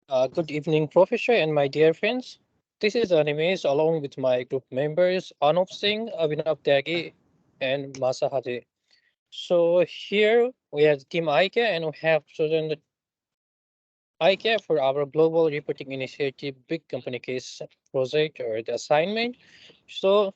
Good evening, Professor and my dear friends. This is Animes along with my group members Anup Singh, Abhinav Tyagi, and Masa Hadi. So here we have Team IKEA and we have chosen the IKEA for our global reporting initiative big company case project or the assignment. So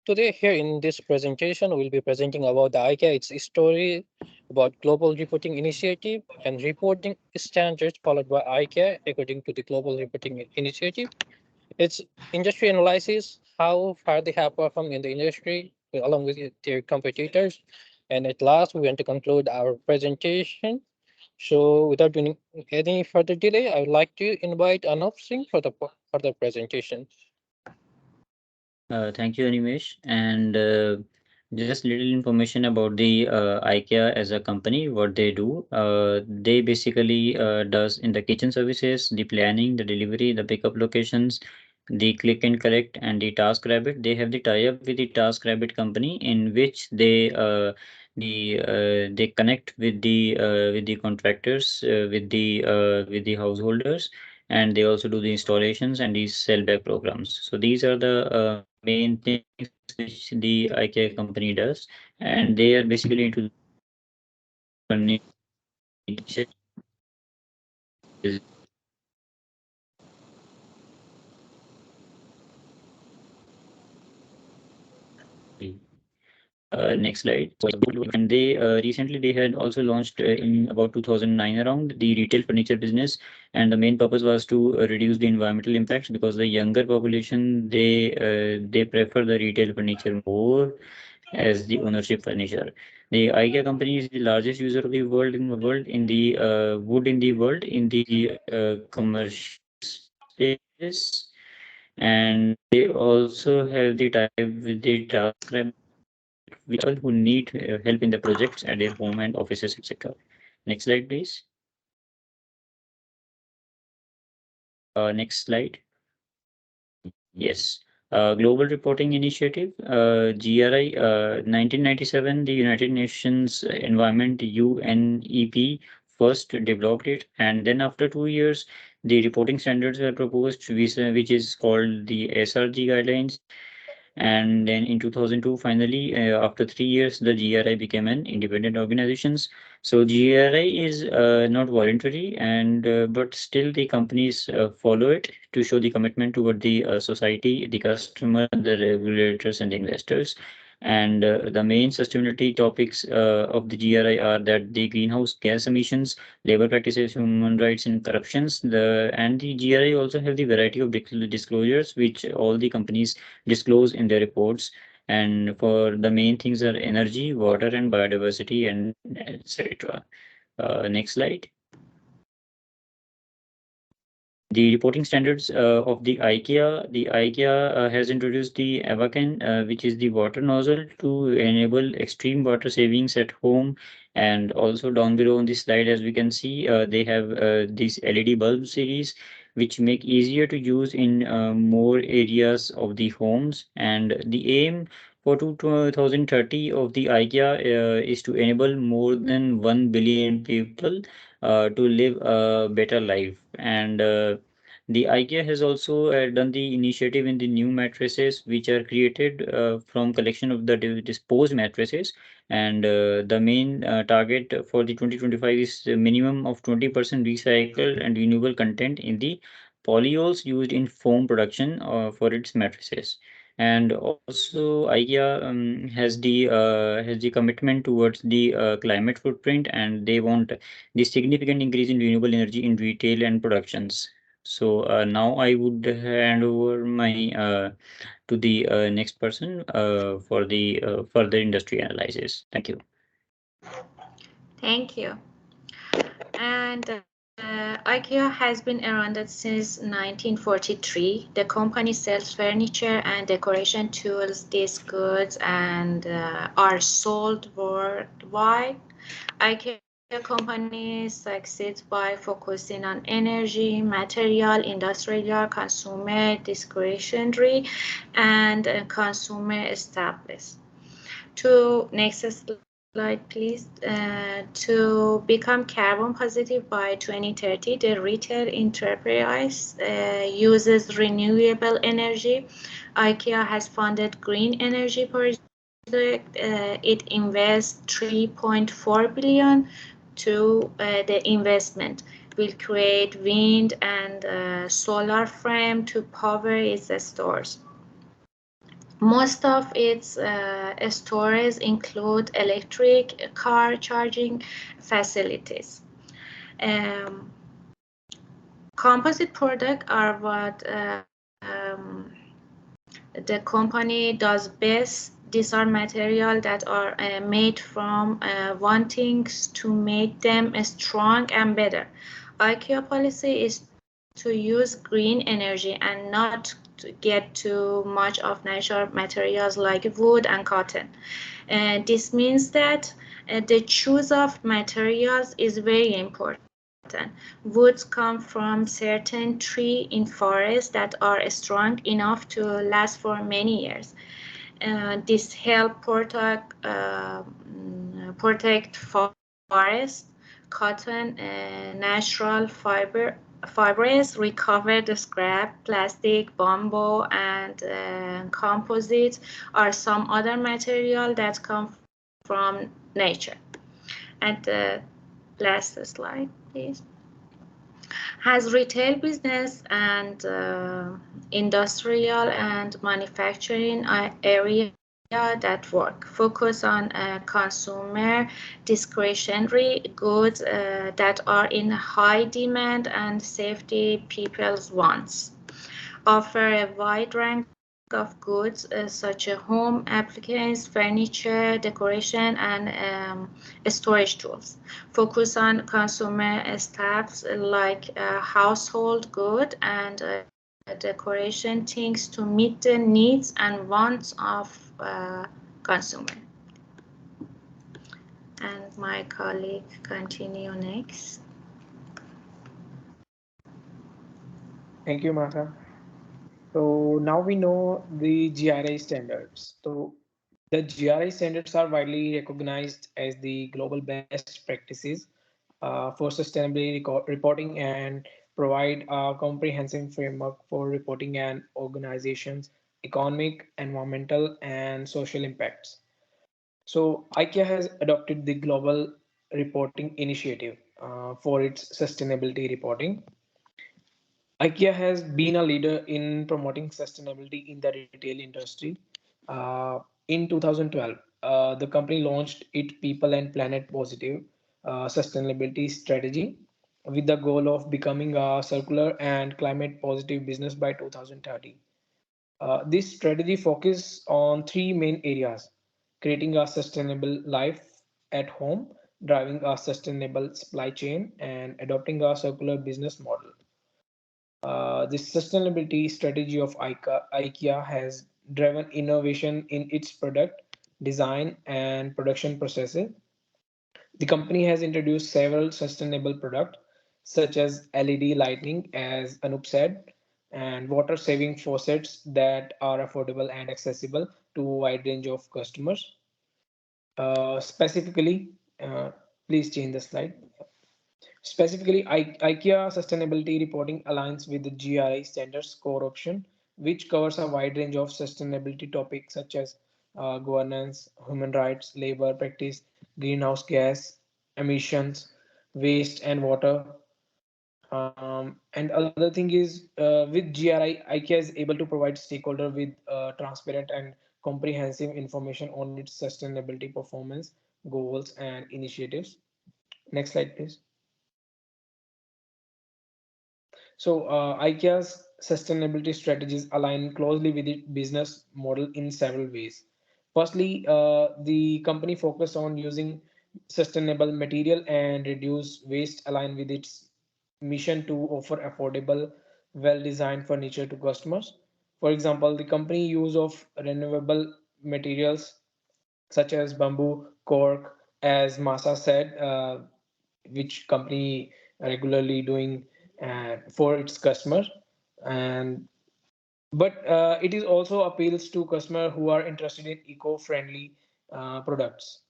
today here in this presentation we'll be presenting about the IKEA, its story about global reporting initiative and reporting standards followed by IKEA according to the global reporting initiative. It's industry analysis, how far they have performed in the industry along with their competitors. And at last, we want to conclude our presentation. So without doing any further delay, I would like to invite Anup Singh for the further presentation. Thank you, Animesh. And just little information about the IKEA as a company, what they do. They basically does in the kitchen services, the planning, the delivery, the pickup locations, the click and collect, and the Task Rabbit. They have the tie-up with the Task Rabbit company in which they connect with the contractors, with the householders, and they also do the installations and these sellback programs. So these are the main things which the IKEA company does, and they are basically into furniture. Next slide. And they recently they had also launched in about 2009 around the retail furniture business, and the main purpose was to reduce the environmental impacts because the younger population they prefer the retail furniture more as the ownership furniture. The IKEA company is the largest user of the world in the world in the wood in the world in the commercial space, and they also have the tie with the task people who need help in the projects at their home and offices, etc. Next slide, please. Next slide. Yes. Global Reporting Initiative, GRI, 1997, the United Nations Environment, UNEP, first developed it. And then after 2 years, the reporting standards were proposed, which is called the SRG guidelines. And then in 2002, finally, after 3 years, the GRI became an independent organization. So GRI is not voluntary, and but still the companies follow it to show the commitment toward the society, the customer, the regulators, and the investors. And the main sustainability topics of the GRI are that the greenhouse gas emissions, labor practices, human rights, and corruptions. The GRI also have the variety of disclosures which all the companies disclose in their reports. And for the main things are energy, water, and biodiversity, and etc. Next slide. The reporting standards of the IKEA has introduced the Avacan, which is the water nozzle to enable extreme water savings at home. And also down below on this slide, as we can see, they have this LED bulb series, which make easier to use in more areas of the homes. And the aim for 2030 of the IKEA is to enable more than 1 billion people to live a better life. And the IKEA has also done the initiative in the new mattresses, which are created from collection of the disposed mattresses. And the main target for the 2025 is a minimum of 20% recycled and renewable content in the polyols used in foam production for its mattresses. And also, IKEA has the commitment towards the climate footprint, and they want the significant increase in renewable energy in retail and productions. So now I would hand over my to the next person for the further industry analysis. Thank you. Thank you. And IKEA has been around since 1943. The company sells furniture and decoration tools. These goods and are sold worldwide. IKEA companies succeed by focusing on energy, material, industrial, consumer discretionary, and consumer staples. To next slide. slide, please. To become carbon positive by 2030, the retail enterprise uses renewable energy. IKEA has funded green energy project. It invests 3.4 billion to the investment will create wind and solar frame to power its stores. Most of its stores include electric car charging facilities. Um, Composite products are what the company does best. These are materials that are made from wanting to make them strong and better. IKEA policy is to use green energy and not to get too much of natural materials like wood and cotton. This means that the choice of materials is very important. Woods come from certain trees in forests that are strong enough to last for many years. This help protect forests. Cotton, natural fibers recover the scrap, plastic, bamboo, and composites are some other material that come from nature. And the last slide, please. Has retail business and industrial and manufacturing area that work. Focus on consumer discretionary goods that are in high demand and safety people's wants. Offer a wide range of goods such as home appliances, furniture, decoration, and storage tools. Focus on consumer stuffs like household good and decoration things to meet the needs and wants of consumer. And my colleague continue next. Thank you, Masa. So now we know the GRI standards. So the GRI standards are widely recognized as the global best practices for sustainability reporting and provide a comprehensive framework for reporting an organization's economic, environmental, and social impacts. So IKEA has adopted the Global Reporting Initiative for its sustainability reporting. IKEA has been a leader in promoting sustainability in the retail industry. In 2012, the company launched its People and Planet Positive sustainability strategy with the goal of becoming a circular and climate positive business by 2030. This strategy focuses on three main areas: creating a sustainable life at home, driving a sustainable supply chain, and adopting a circular business model. The sustainability strategy of IKEA has driven innovation in its product design and production processes. The company has introduced several sustainable products, such as LED lighting, as Anup said, and water saving faucets that are affordable and accessible to a wide range of customers. Specifically, please change the slide. Specifically, IKEA sustainability reporting aligns with the GRI standards core option, which covers a wide range of sustainability topics such as governance, human rights, labor practice, greenhouse gas emissions, waste, and water. And other thing is, with GRI, IKEA is able to provide stakeholder with transparent and comprehensive information on its sustainability performance, goals, and initiatives. Next slide, please. So, IKEA's sustainability strategies align closely with its business model in several ways. Firstly, the company focus on using sustainable material and reduce waste, align with its mission to offer affordable, well-designed furniture to customers. For example, the company use of renewable materials such as bamboo, cork, as Masa said, which company regularly doing for its customers, and but it is also appeals to customers who are interested in eco-friendly products.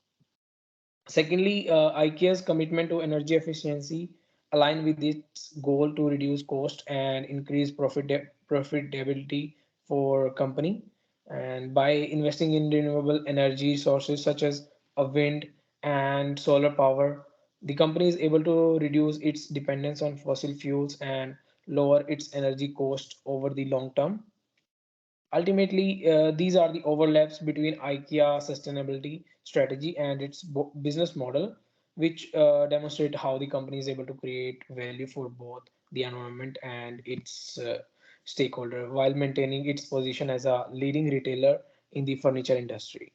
Secondly, IKEA's commitment to energy efficiency align with its goal to reduce cost and increase profitability for company. And by investing in renewable energy sources such as a wind and solar power, the company is able to reduce its dependence on fossil fuels and lower its energy cost over the long term. Ultimately, these are the overlaps between IKEA sustainability strategy and its business model, which demonstrate how the company is able to create value for both the environment and its stakeholder while maintaining its position as a leading retailer in the furniture industry.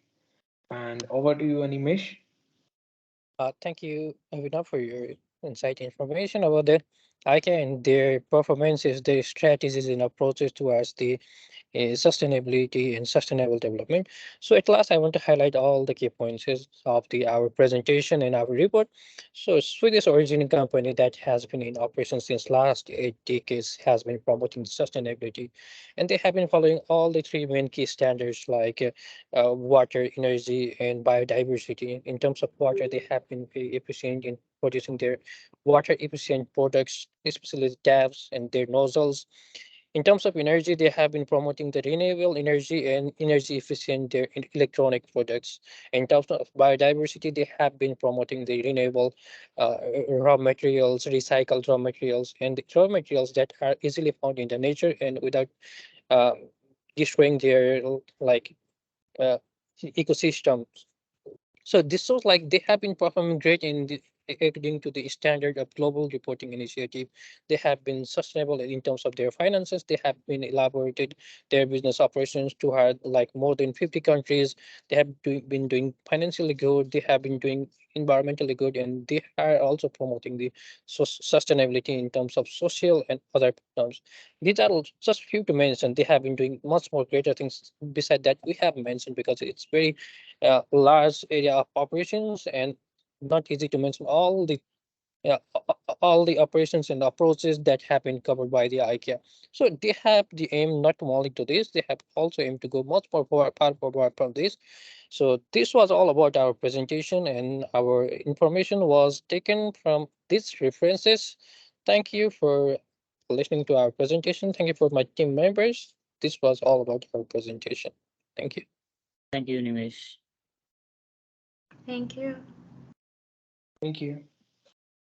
And over to you, Animesh. Thank you, Avinav, for your insight information about that. IKEA and their performances, their strategies and approaches towards the sustainability and sustainable development. So at last, I want to highlight all the key points of our presentation and our report. So Swedish origin company that has been in operation since last 8 decades has been promoting sustainability, and they have been following all the three main key standards like water, energy, and biodiversity. In terms of water, they have been very efficient in producing their water efficient products, especially the taps and their nozzles. In terms of energy, they have been promoting the renewable energy and energy efficient their electronic products. In terms of biodiversity, they have been promoting the renewable raw materials, recycled raw materials, and the raw materials that are easily found in the nature and without uh, destroying their like uh, ecosystem. So this shows like they have been performing great in according to the standard of global reporting initiative. They have been sustainable in terms of their finances. They have been elaborated their business operations to have like more than 50 countries. They have been doing financially good. They have been doing environmentally good, and they are also promoting the sustainability in terms of social and other terms. These are just few to mention. They have been doing much more greater things beside that we have mentioned because it's very large area of operations and not easy to mention all the operations and approaches that have been covered by the IKEA. So they have the aim not only to this, they have also aim to go much more far forward from this. So this was all about our presentation, and our information was taken from these references. Thank you for listening to our presentation. Thank you for my team members. This was all about our presentation. Thank you. Thank you, Nimesh. Thank you. Thank you.